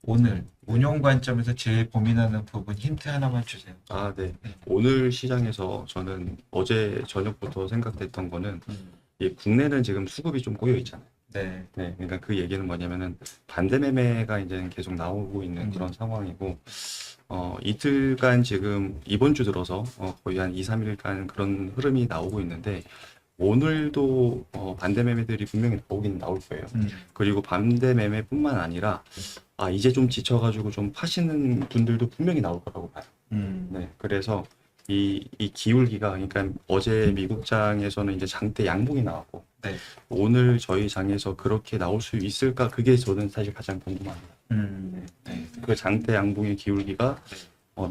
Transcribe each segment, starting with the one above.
오늘 운용 관점에서 제일 고민하는 부분 힌트 하나만 주세요. 네. 네. 오늘 시장에서 저는 어제 저녁부터 생각됐던 거는 음, 이 국내는 지금 수급이 좀 꼬여 있잖아요. 네. 네. 그러니까 그 얘기는 뭐냐면은 반대 매매가 이제 계속 나오고 있는 음. 그런 상황이고, 이틀간 지금 이번 주 들어서 거의 한 2, 3일간 그런 흐름이 나오고 있는데, 오늘도 반대 매매들이 분명히 나오긴 나올 거예요. 음, 그리고 반대 매매뿐만 아니라 이제 좀 지쳐가지고 좀 파시는 분들도 분명히 나올 거라고 봐요. 음, 네, 그래서 이 기울기가, 그러니까 어제 미국장에서는 이제 장대 양봉이 나왔고, 네. 오늘 저희 장에서 그렇게 나올 수 있을까? 그게 저는 사실 가장 궁금합니다. 네. 그 장대 양봉의 기울기가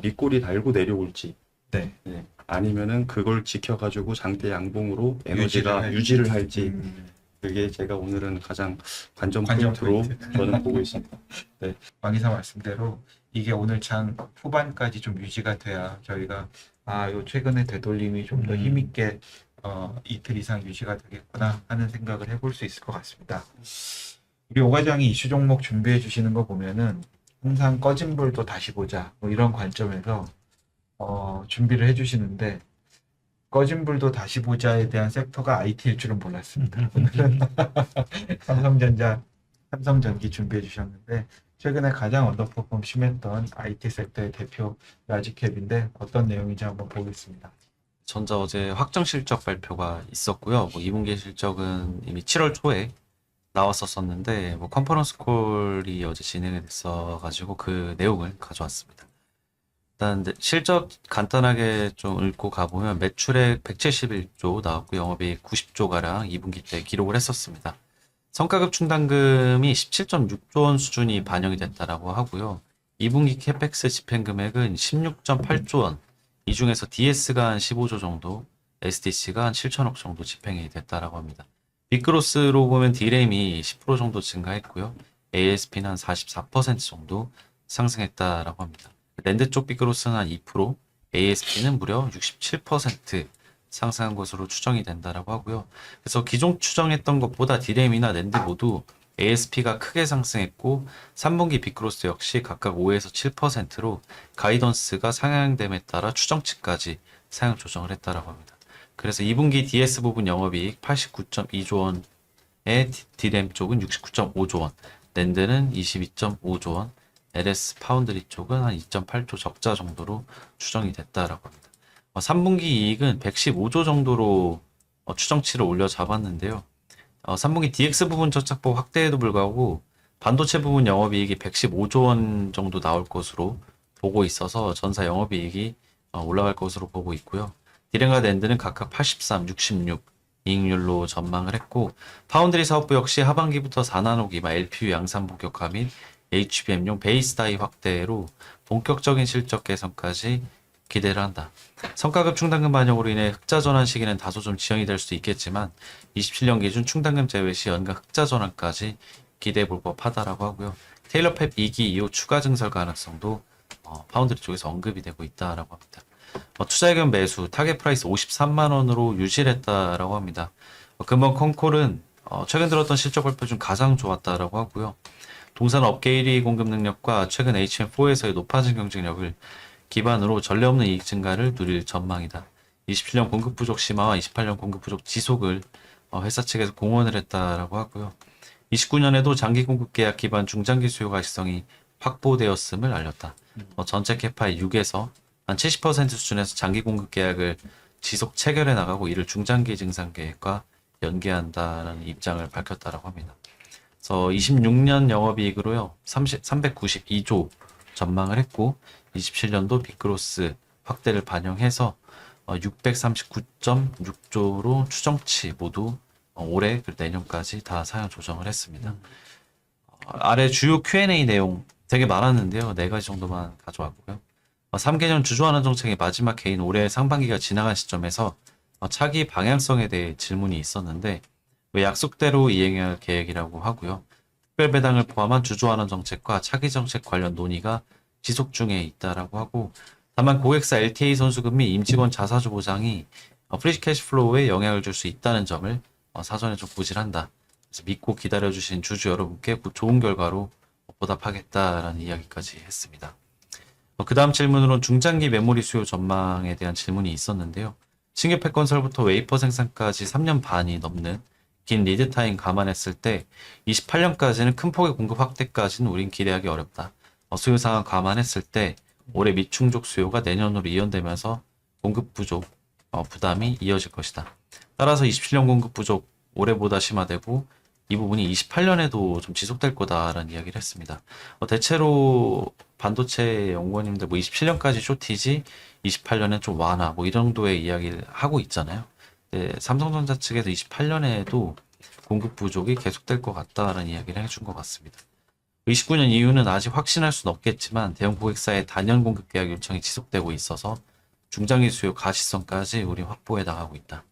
밑꼬리 달고 내려올지, 네. 네, 아니면은 그걸 지켜가지고 장대 양봉으로 에너지가 유지를 유지를 할지, 음, 그게 제가 오늘은 가장 관전 관전 포인트로 포인트. 저는 보고 있습니다. 왕 이사 말씀대로 이게 오늘 장 후반까지 좀 유지가 돼야 저희가 요 최근에 되돌림이 좀 더 힘있게 이틀 이상 유지가 되겠구나 하는 생각을 해볼 수 있을 것 같습니다. 우리 오 과장이 이슈 종목 준비해 주시는 거 보면은 항상 꺼진 불도 다시 보자 뭐 이런 관점에서 준비를 해 주시는데 꺼진 불도 다시 보자에 대한 섹터가 IT일 줄은 몰랐습니다. 오늘은 삼성전자, 삼성전기 준비해 주셨는데 최근에 가장 언더퍼폼 심했던 IT 섹터의 대표 라지캡인데 어떤 내용인지 한번 보겠습니다. 전자 어제 확정 실적 발표가 있었고요. 2분기 실적은 이미 7월 초에 나왔었는데 컨퍼런스 콜이 어제 진행이 됐어가지고 그 내용을 가져왔습니다. 일단 실적 간단하게 좀 읽고 가보면 매출액 171조 나왔고 영업이익 90조 가량 2분기 때 기록을 했었습니다. 성과급 충당금이 17.6조 원 수준이 반영이 됐다라고 하고요. 2분기 캐펙스 집행 금액은 16.8조 원, 이 중에서 DS가 한 15조 정도, SDC가 한 7천억 정도 집행이 됐다라고 합니다. 빅그로스로 보면 D램이 10% 정도 증가했고요. ASP는 한 44% 정도 상승했다라고 합니다. 랜드 쪽 빅그로스는 한 2%, ASP는 무려 67% 상승한 것으로 추정이 된다라고 하고요. 그래서 기존 추정했던 것보다 D램이나 랜드 모두 ASP가 크게 상승했고 3분기 빅그로스 역시 각각 5에서 7%로 가이던스가 상향됨에 따라 추정치까지 상향 조정을 했다라고 합니다. 그래서 2분기 DS 부분 영업이익 89.2조 원의 D램 쪽은 69.5조 원, 랜드는 22.5조 원, LS 파운드리 쪽은 한 2.8조 적자 정도로 추정이 됐다라고 합니다. 3분기 이익은 115조 정도로 추정치를 올려 잡았는데요. 3분기 DX 부분 저착폭 확대에도 불구하고 반도체 부분 영업이익이 115조 원 정도 나올 것으로 보고 있어서 전사 영업이익이 올라갈 것으로 보고 있고요. 디램과 랜드는 각각 83, 66 이익률로 전망을 했고 파운드리 사업부 역시 하반기부터 4나노기마 LPU 양산 본격화 및 HBM용 베이스 다이 확대로 본격적인 실적 개선까지 기대를 한다. 성과급 충당금 반영으로 인해 흑자 전환 시기는 다소 좀 지연이 될 수도 있겠지만 27년 기준 충당금 제외 시 연간 흑자 전환까지 기대해 볼 법하다라고 하고요. 테일러팹 2기 이후 추가 증설 가능성도 파운드리 쪽에서 언급이 되고 있다라고 합니다. 투자의견 매수 타겟 프라이스 53만 원으로 유지를 했다라고 합니다. 금번 콩콜은 최근 들었던 실적 발표 중 가장 좋았다라고 하고요. 동산 업계 1위 공급 능력과 최근 HM4에서의 높아진 경쟁력을 기반으로 전례 없는 이익 증가를 누릴 전망이다. 27년 공급 부족 심화와 28년 공급 부족 지속을 회사 측에서 공언을 했다라고 하고요. 29년에도 장기 공급 계약 기반 중장기 수요 가시성이 확보되었음을 알렸다. 전체 캐파의 6에서 한 70% 수준에서 장기 공급 계약을 지속 체결해 나가고 이를 중장기 증산 계획과 연계한다라는 입장을 밝혔다라고 합니다. 그래서 26년 영업이익으로요 392조 전망을 했고 27년도 빅그로스 확대를 반영해서 639.6조로 추정치 모두 올해 그리고 내년까지 다 상향 조정을 했습니다. 아래 주요 Q&A 내용 되게 많았는데요. 4가지 정도만 가져왔고요. 3개년 주주환원 정책의 마지막 해인 올해 상반기가 지나간 시점에서 차기 방향성에 대해 질문이 있었는데 왜 약속대로 이행해야 할 계획이라고 하고요. 특별배당을 포함한 주주환원 정책과 차기 정책 관련 논의가 지속 중에 있다라고 하고 다만 고객사 LTA 선수금 및 임직원 자사주 보장이 프리 캐시플로우에 영향을 줄 수 있다는 점을 사전에 좀 고지한다. 그래서 믿고 기다려주신 주주 여러분께 좋은 결과로 보답하겠다라는 이야기까지 했습니다. 그 다음 질문으로는 중장기 메모리 수요 전망에 대한 질문이 있었는데요. 신규 팩건설부터 웨이퍼 생산까지 3년 반이 넘는 긴 리드 타임 감안했을 때 28년까지는 큰 폭의 공급 확대까지는 우린 기대하기 어렵다. 수요 상황 감안했을 때 올해 미충족 수요가 내년으로 이연되면서 공급 부족 부담이 이어질 것이다. 따라서 27년 공급 부족 올해보다 심화되고 이 부분이 28년에도 좀 지속될 거다라는 이야기를 했습니다. 대체로 반도체 연구원님들 뭐 27년까지 쇼티지, 28년엔 좀 완화, 뭐 이 정도의 이야기를 하고 있잖아요. 삼성전자 측에서 28년에도 공급 부족이 계속될 것 같다라는 이야기를 해준 것 같습니다. 29년 이후는 아직 확신할 수는 없겠지만 대형 고객사의 단연 공급 계약 요청이 지속되고 있어서 중장기 수요 가시성까지 우리 확보해 나가고 있다.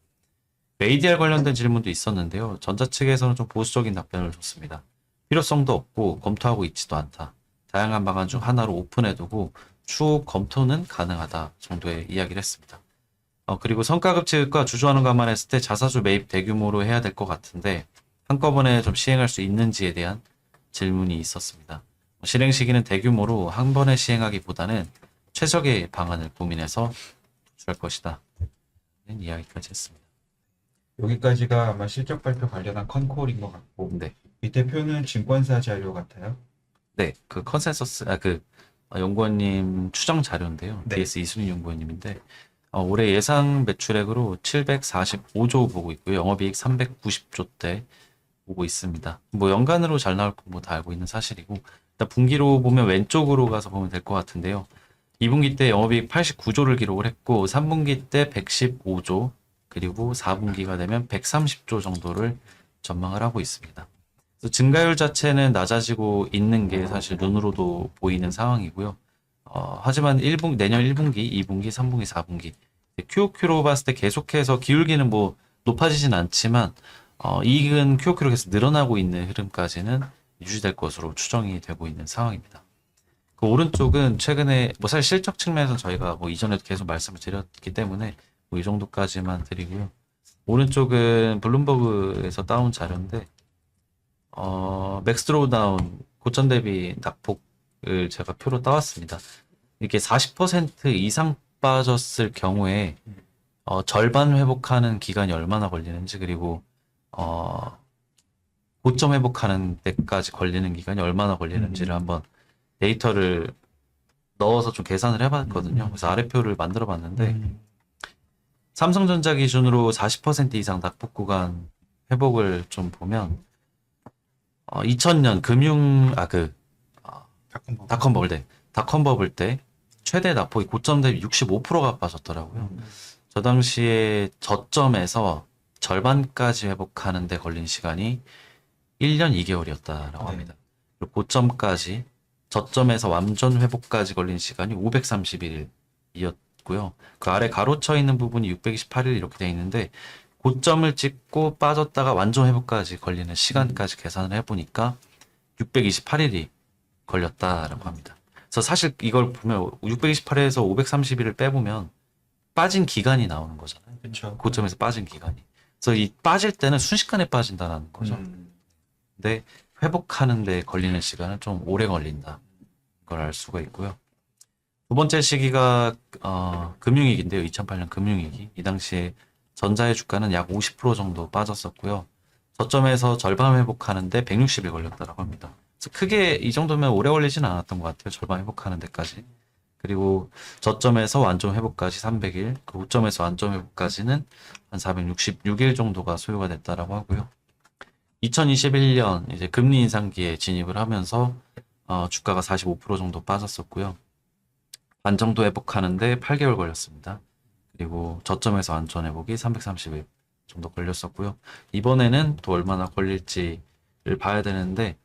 ADR 관련된 질문도 있었는데요. 전자 측에서는 좀 보수적인 답변을 줬습니다. 필요성도 없고 검토하고 있지도 않다. 다양한 방안 중 하나로 오픈해두고 추후 검토는 가능하다 정도의 이야기를 했습니다. 그리고 성과급 지급과 주주환원 감안했을 때 자사주 매입 대규모로 해야 될 것 같은데 한꺼번에 좀 시행할 수 있는지에 대한 질문이 있었습니다. 실행 시기는 대규모로 한 번에 시행하기보다는 최적의 방안을 고민해서 도출할 것이다. 이야기까지 했습니다. 여기까지가 아마 실적 발표 관련한 컨콜인 것 같고 네. 밑에 표는 증권사 자료 같아요. 네, 그 컨센서스, 연구원님 추정 자료인데요. 네. DS 이순희 연구원님인데, 올해 예상 매출액으로 745조 보고 있고요. 영업이익 390조대 보고 있습니다. 뭐 연간으로 잘 나올 건 뭐 다 알고 있는 사실이고, 일단 분기로 보면 왼쪽으로 가서 보면 될 것 같은데요. 2분기 때 영업이익 89조를 기록을 했고, 3분기 때 115조, 그리고 4분기가 되면 130조 정도를 전망을 하고 있습니다. 증가율 자체는 낮아지고 있는 게 사실 눈으로도 보이는 상황이고요. 하지만 내년 1분기, 2분기, 3분기, 4분기 QOQ로 봤을 때 계속해서 기울기는 뭐 높아지진 않지만 이익은 QOQ로 계속 늘어나고 있는 흐름까지는 유지될 것으로 추정이 되고 있는 상황입니다. 그 오른쪽은 최근에 뭐 사실 실적 측면에서 저희가 뭐 이전에도 계속 말씀을 드렸기 때문에 뭐 이 정도까지만 드리고요. 오른쪽은 블룸버그에서 따온 자료인데 맥스드로우다운 고점 대비 낙폭을 제가 표로 따왔습니다. 이게 40% 이상 빠졌을 경우에 절반 회복하는 기간이 얼마나 걸리는지 그리고 고점 회복하는 데까지 걸리는 기간이 얼마나 걸리는지를 한번 데이터를 넣어서 좀 계산을 해봤거든요. 그래서 아래표를 만들어 봤는데 삼성전자 기준으로 40% 이상 낙폭 구간 회복을 좀 보면 2000년 닷컴 버블 때 최대 낙폭이 고점 대비 65%가 빠졌더라고요. 저 당시에 저점에서 절반까지 회복하는 데 걸린 시간이 1년 2개월이었다라고 합니다. 그리고 고점까지 저점에서 완전 회복까지 걸린 시간이 531일이었고요. 그 아래 가로쳐 있는 부분이 628일 이렇게 되어 있는데 고점을 찍고 빠졌다가 완전 회복까지 걸리는 시간까지 계산을 해보니까 628일이 걸렸다라고 합니다. 그래서 사실 이걸 보면 628일에서 531을 빼보면 빠진 기간이 나오는 거잖아요. 그렇죠. 고점에서 빠진 기간이. 그래서 이 빠질 때는 순식간에 빠진다는 거죠. 근데 회복하는 데 걸리는 시간은 좀 오래 걸린다. 걸 알 수가 있고요. 두 번째 시기가 금융위기인데요. 2008년 금융위기. 이 당시에 전자의 주가는 약 50% 정도 빠졌었고요. 저점에서 절반 회복하는데 160일 걸렸다고 합니다. 그래서 크게 이 정도면 오래 걸리진 않았던 것 같아요. 절반 회복하는 데까지. 그리고 저점에서 완전 회복까지 300일, 그 고점에서 완전 회복까지는 한 466일 정도가 소요가 됐다라고 하고요. 2021년 이제 금리 인상기에 진입을 하면서 주가가 45% 정도 빠졌었고요. 반 정도 회복하는데 8개월 걸렸습니다. 그리고 저점에서 완전 회복이 330일 정도 걸렸었고요. 이번에는 또 얼마나 걸릴지를 봐야 되는데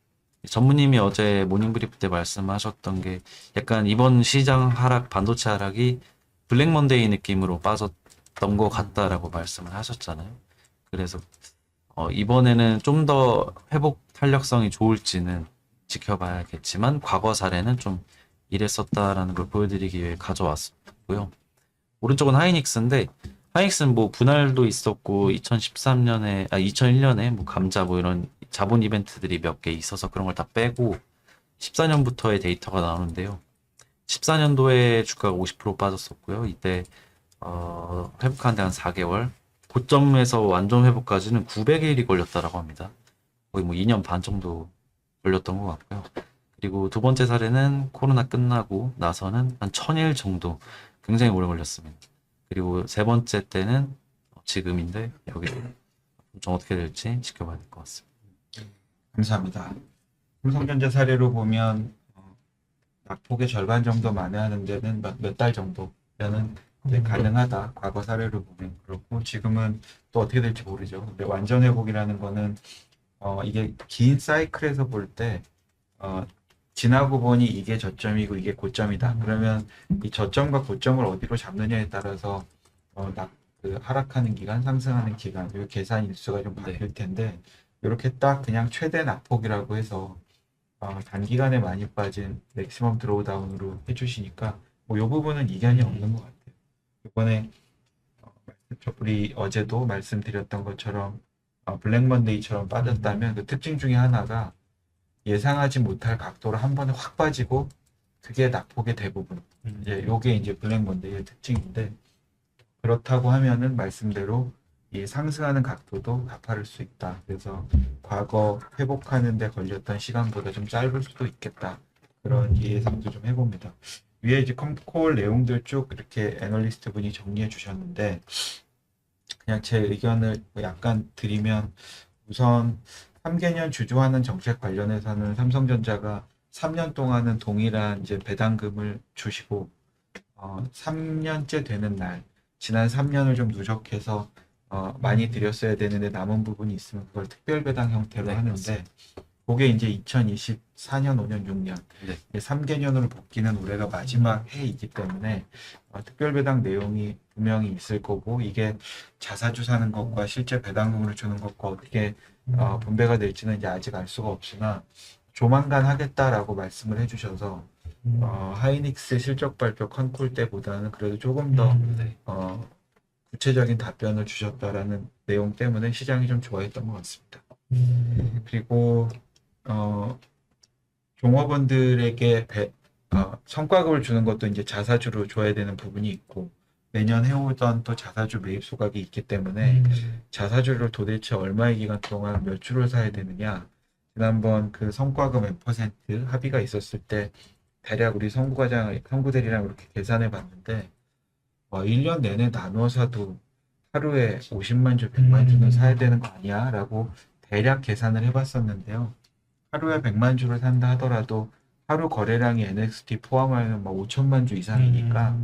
전무님이 어제 모닝브리프 때 말씀하셨던 게 약간 이번 시장 하락, 반도체 하락이 블랙 먼데이 느낌으로 빠졌던 것 같다라고 말씀을 하셨잖아요. 그래서 이번에는 좀 더 회복 탄력성이 좋을지는 지켜봐야겠지만 과거 사례는 좀 이랬었다라는 걸 보여드리기 위해 가져왔고요. 오른쪽은 하이닉스인데 하이닉스는 뭐 분할도 있었고 2001년에 뭐 감자 뭐 이런 자본 이벤트들이 몇 개 있어서 그런 걸 다 빼고 14년부터의 데이터가 나오는데요. 14년도에 주가가 50% 빠졌었고요. 이때 회복하는데 한 4개월, 고점에서 완전 회복까지는 900일이 걸렸다라고 합니다. 거의 뭐 2년 반 정도 걸렸던 것 같고요. 그리고 두 번째 사례는 코로나 끝나고 나서는 한 1000일 정도 굉장히 오래 걸렸습니다. 그리고 세 번째 때는 지금인데 여기 좀 어떻게 될지 지켜봐야 될 것 같습니다. 감사합니다. 삼성전자 사례로 보면 낙폭의 절반 정도 만회하는 데는 몇 달 정도면은 이제 가능하다. 과거 사례로 보면 그렇고 지금은 또 어떻게 될지 모르죠. 근데 완전 회복이라는 거는 이게 긴 사이클에서 볼 때 지나고 보니 이게 저점이고 이게 고점이다. 그러면 이 저점과 고점을 어디로 잡느냐에 따라서 그 하락하는 기간, 상승하는 기간, 이 계산 일수가 좀 바뀔 텐데 이렇게 딱 그냥 최대 낙폭이라고 해서 단기간에 많이 빠진 맥시멈 드로우다운으로 해주시니까 뭐 이 부분은 이견이 없는 것 같아요. 이번에 우리 어제도 말씀드렸던 것처럼 블랙 먼데이처럼 빠졌다면 그 특징 중에 하나가 예상하지 못할 각도로 한 번에 확 빠지고 그게 낙폭의 대부분. 이제 요게 이제 블랙 먼데이의 특징인데 그렇다고 하면은 말씀대로 이 상승하는 각도도 가파를 수 있다. 그래서 과거 회복하는 데 걸렸던 시간보다 좀 짧을 수도 있겠다. 그런 예상도 좀 해봅니다. 위에 이제 컴콜 내용들 쭉 이렇게 애널리스트 분이 정리해 주셨는데 그냥 제 의견을 약간 드리면 우선 3개년 주주하는 정책 관련해서는 삼성전자가 3년 동안은 동일한 이제 배당금을 주시고 3년째 되는 날 지난 3년을 좀 누적해서 많이 드렸어야 되는데 남은 부분이 있으면 그걸 특별 배당 형태로 네, 하는데 맞습니다. 그게 이제 2024년, 5년, 6년 네. 3개년으로 복귀는 올해가 마지막 해이기 때문에 특별 배당 내용이 분명히 있을 거고 이게 자사주 사는 것과 실제 배당금을 주는 것과 어떻게 분배가 될지는 이제 아직 알 수가 없으나 조만간 하겠다라고 말씀을 해주셔서 하이닉스 실적 발표 컨콜 때보다는 그래도 조금 더 네. 구체적인 답변을 주셨다라는 내용 때문에 시장이 좀 좋아했던 것 같습니다. 그리고 종업원들에게 성과급을 주는 것도 이제 자사주로 줘야 되는 부분이 있고 매년 해오던 또 자사주 매입 소각이 있기 때문에 자사주를 도대체 얼마의 기간 동안 몇 주를 사야 되느냐. 지난번 그 성과금 M% 합의가 있었을 때 대략 우리 선구대리랑 이렇게 계산해 봤는데 1년 내내 나누어 사도 하루에 50만 주, 100만 주는 사야 되는 거 아니야? 라고 대략 계산을 해봤었는데요. 하루에 100만 주를 산다 하더라도 하루 거래량이 NXT 포함하면 5천만 주 이상이니까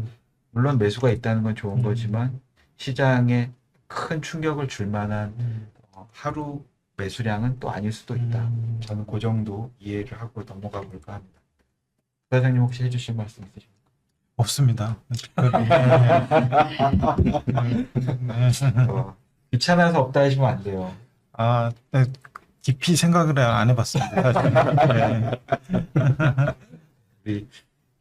물론 매수가 있다는 건 좋은 거지만 시장에 큰 충격을 줄 만한 하루 매수량은 또 아닐 수도 있다. 저는 그 정도 이해를 하고 넘어가 볼까 합니다. 부사장님 혹시 해주실 말씀 있으십니까? 없습니다. 귀찮아서 없다 하시면 안 돼요. 네, 깊이 생각을 안 해봤습니다. 네. 우리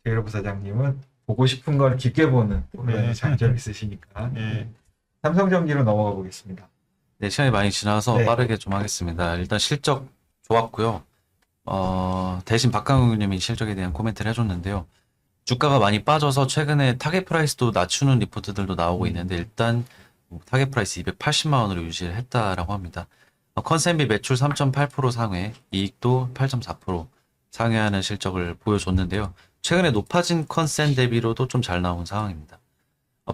제이로 부사장님은 보고 싶은 걸 깊게 보는 그런 네. 장점이 있으시니까. 네. 삼성전기로 넘어가 보겠습니다. 네, 시간이 많이 지나서 네. 빠르게 좀 하겠습니다. 일단 실적 좋았고요. 대신 박강우 님이 실적에 대한 코멘트를 해줬는데요. 주가가 많이 빠져서 최근에 타겟 프라이스도 낮추는 리포트들도 나오고 있는데 일단 타겟 프라이스 280만 원으로 유지를 했다라고 합니다. 컨센비 매출 3.8% 상회, 이익도 8.4% 상회하는 실적을 보여줬는데요. 최근에 높아진 컨센 대비로도 좀 잘 나온 상황입니다.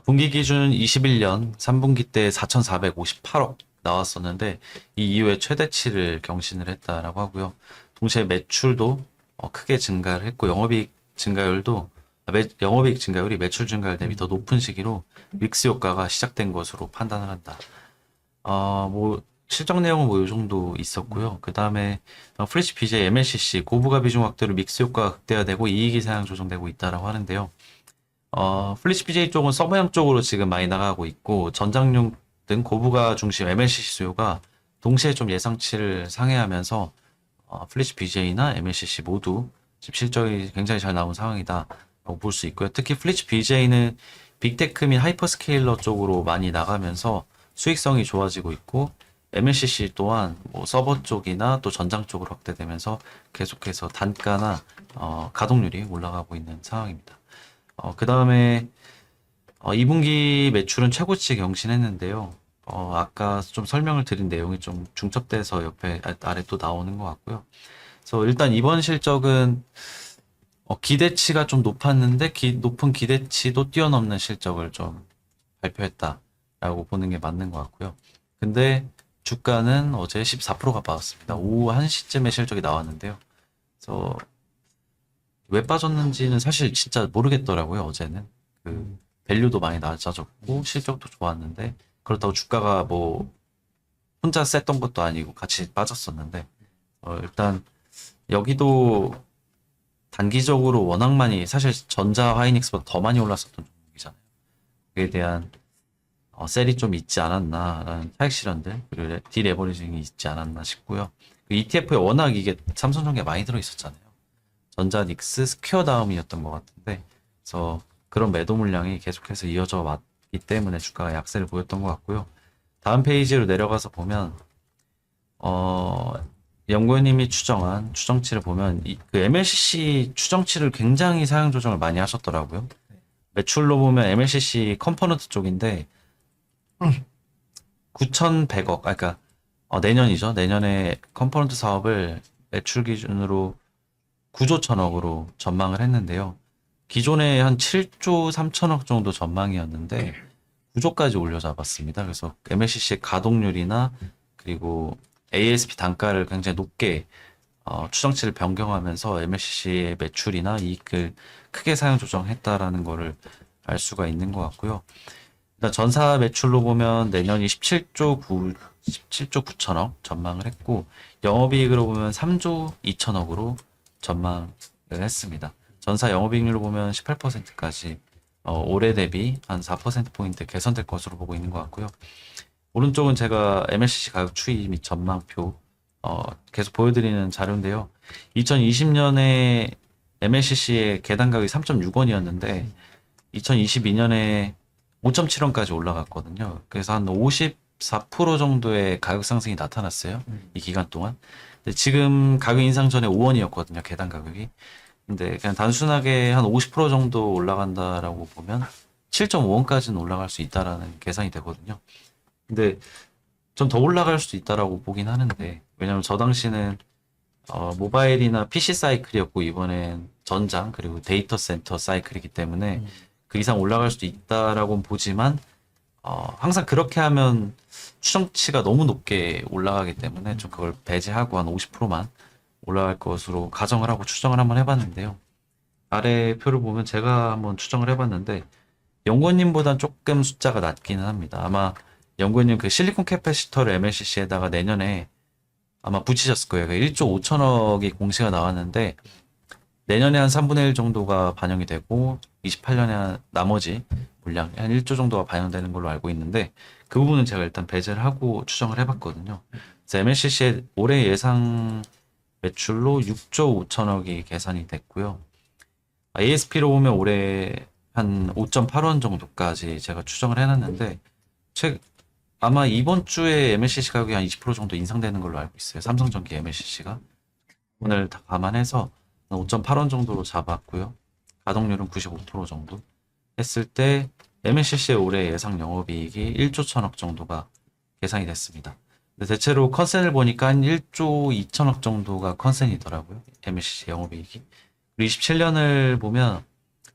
분기 기준 21년 3분기 때 4,458억 나왔었는데 이 이후에 최대치를 경신을 했다라고 하고요. 동시에 매출도 크게 증가를 했고 영업이익 증가율이 매출 증가율 대비 더 높은 시기로 믹스 효과가 시작된 것으로 판단을 한다. 실적 내용은 이 정도 있었고요. 그 다음에 플래시 BJ, MLCC 고부가 비중 확대로 믹스 효과가 극대화되고 이익이 상향 조정되고 있다라고 하는데요. 플래시 BJ 쪽은 서버형 쪽으로 지금 많이 나가고 있고 전장용 등 고부가 중심 MLCC 수요가 동시에 좀 예상치를 상회하면서 플래시 BJ나 MLCC 모두 지금 실적이 굉장히 잘 나온 상황이다라고 볼 수 있고요. 특히 플래시 BJ는 빅테크 및 하이퍼스케일러 쪽으로 많이 나가면서 수익성이 좋아지고 있고 MLCC 또한 뭐 서버 쪽이나 또 전장 쪽으로 확대되면서 계속해서 단가나 가동률이 올라가고 있는 상황입니다. 그 다음에 2분기 매출은 최고치 경신했는데요. 아까 좀 설명을 드린 내용이 좀 중첩돼서 옆에 아래 또 나오는 것 같고요. 그래서 일단 이번 실적은 기대치가 좀 높았는데 높은 기대치도 뛰어넘는 실적을 좀 발표했다라고 보는 게 맞는 것 같고요. 근데 주가는 어제 14%가 빠졌습니다. 오후 1시쯤에 실적이 나왔는데요. 그래서 왜 빠졌는지는 사실 진짜 모르겠더라고요, 어제는. 그 밸류도 많이 낮아졌고 실적도 좋았는데 그렇다고 주가가 뭐 혼자 셌던 것도 아니고 같이 빠졌었는데 일단 여기도 단기적으로 워낙 많이 사실 전자 하이닉스보다 더 많이 올랐었던 종목이잖아요. 그에 대한 셀이 좀 있지 않았나라는 차익 실현들 그리고 디레버리징이 있지 않았나 싶고요. 그 ETF에 워낙 이게 삼성전기가 많이 들어 있었잖아요. 전자닉스 스퀘어 다음이었던 것 같은데 그래서 그런 매도 물량이 계속해서 이어져 왔기 때문에 주가가 약세를 보였던 것 같고요. 다음 페이지로 내려가서 보면 연구원님이 추정한 추정치를 보면 그 MLCC 추정치를 굉장히 사양 조정을 많이 하셨더라고요. 매출로 보면 MLCC 컴포넌트 쪽인데 9,100억, 그러니까 내년이죠. 내년에 컴포넌트 사업을 매출 기준으로 9조 1천억으로 전망을 했는데요. 기존에 한 7조 3천억 정도 전망이었는데 9조까지 올려잡았습니다. 그래서 MLCC의 가동률이나 그리고 ASP 단가를 굉장히 높게 추정치를 변경하면서 MLCC의 매출이나 이익을 크게 사양 조정했다라는 거를 알 수가 있는 것 같고요. 일단 전사 매출로 보면 내년이 17조 9천억 전망을 했고 영업이익으로 보면 3조 2천억으로 전망을 했습니다. 전사 영업이익률로 보면 18%까지 올해 대비 한 4%포인트 개선될 것으로 보고 있는 것 같고요. 오른쪽은 제가 MLCC 가격 추이 및 전망표 계속 보여드리는 자료인데요. 2020년에 MLCC의 계단 가격이 3.6원이었는데 2022년에 5.7원까지 올라갔거든요. 그래서 한 54% 정도의 가격 상승이 나타났어요. 이 기간 동안. 근데 지금 가격 인상 전에 5원이었거든요. 계단 가격이. 근데 그냥 단순하게 한 50% 정도 올라간다라고 보면 7.5원까지는 올라갈 수 있다라는 계산이 되거든요. 근데 좀 더 올라갈 수도 있다라고 보긴 하는데 왜냐면 저 당시는 모바일이나 PC 사이클이었고 이번엔 전장 그리고 데이터 센터 사이클이기 때문에 그 이상 올라갈 수도 있다라고는 보지만 항상 그렇게 하면 추정치가 너무 높게 올라가기 때문에 좀 그걸 배제하고 한 50%만 올라갈 것으로 가정을 하고 추정을 한번 해봤는데요. 아래 표를 보면 제가 한번 추정을 해봤는데 연구원님보단 조금 숫자가 낮기는 합니다. 아마 연구원님 그 실리콘 캐패시터를 MLCC에다가 내년에 아마 붙이셨을 거예요. 1조 5천억이 공시가 나왔는데 내년에 한 3분의 1 정도가 반영이 되고 28년에 한 나머지 물량 한 1조 정도가 반영되는 걸로 알고 있는데 그 부분은 제가 일단 배제를 하고 추정을 해봤거든요. 그래서 MLCC의 올해 예상 매출로 6조 5천억이 계산이 됐고요. ASP로 보면 올해 한 5.8원 정도까지 제가 추정을 해놨는데 아마 이번 주에 MLCC 가격이 한 20% 정도 인상되는 걸로 알고 있어요. 삼성전기 MLCC가 오늘 다 감안해서 5.8원 정도로 잡았고요. 가동률은 95% 정도 했을 때 MLCC의 올해 예상 영업이익이 1조 1천억 정도가 계산이 됐습니다. 근데 대체로 컨센을 보니까 한 1조 2천억 정도가 컨센이더라고요. MLCC 영업이익이. 그리고 27년을 보면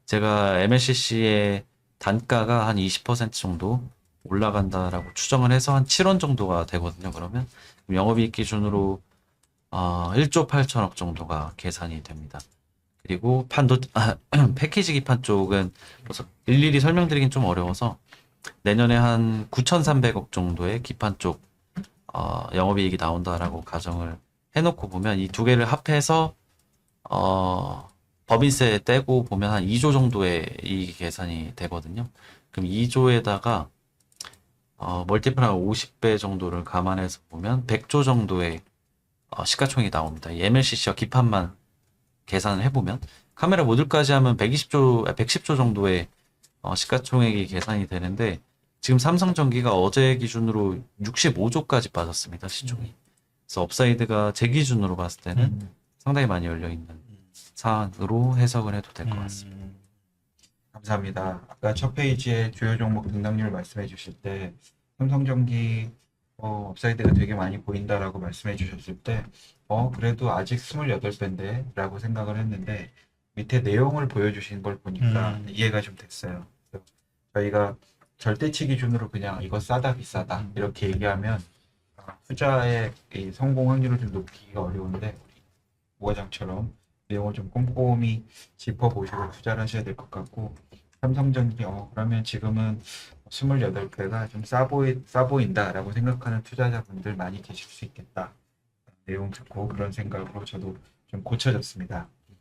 제가 MLCC의 단가가 한 20% 정도 올라간다라고 추정을 해서 한 7원 정도가 되거든요. 그러면 영업이익 기준으로 1조 8천억 정도가 계산이 됩니다. 그리고 패키지 기판 쪽은 일일이 설명드리긴 좀 어려워서 내년에 한 9,300억 정도의 기판 쪽 영업이익이 나온다라고 가정을 해놓고 보면 이 두 개를 합해서 법인세 떼고 보면 한 2조 정도의 이익이 계산이 되거든요. 그럼 2조에다가 멀티플 한 50배 정도를 감안해서 보면 100조 정도의 시가총액이 나옵니다. 이 MLCC와 기판만 계산을 해보면 카메라 모듈까지 하면 110조 정도의 시가총액이 계산이 되는데 지금 삼성전기가 어제 기준으로 65조까지 빠졌습니다, 시총이. 그래서 업사이드가 제 기준으로 봤을 때는 상당히 많이 열려 있는 사안으로 해석을 해도 될 것 같습니다. 감사합니다. 아까 첫 페이지에 주요 종목 등락률 말씀해 주실 때 삼성전기 업사이드가 되게 많이 보인다라고 말씀해 주셨을 때 그래도 아직 28배인데 라고 생각을 했는데 밑에 내용을 보여주신 걸 보니까 이해가 좀 됐어요. 그래서 저희가 절대치 기준으로 그냥 이거 싸다 비싸다 이렇게 얘기하면 투자의 이 성공 확률을 좀 높이기가 어려운데 우리 부과장처럼 내용을 좀 꼼꼼히 짚어보시고 투자를 하셔야 될 것 같고 삼성전기 그러면 지금은 28배가 좀 싸 보인다라고 생각하는 투자자분들 많이 계실 수 있겠다. 내용 듣고 그런 생각으로 저도 좀 고쳐졌습니다.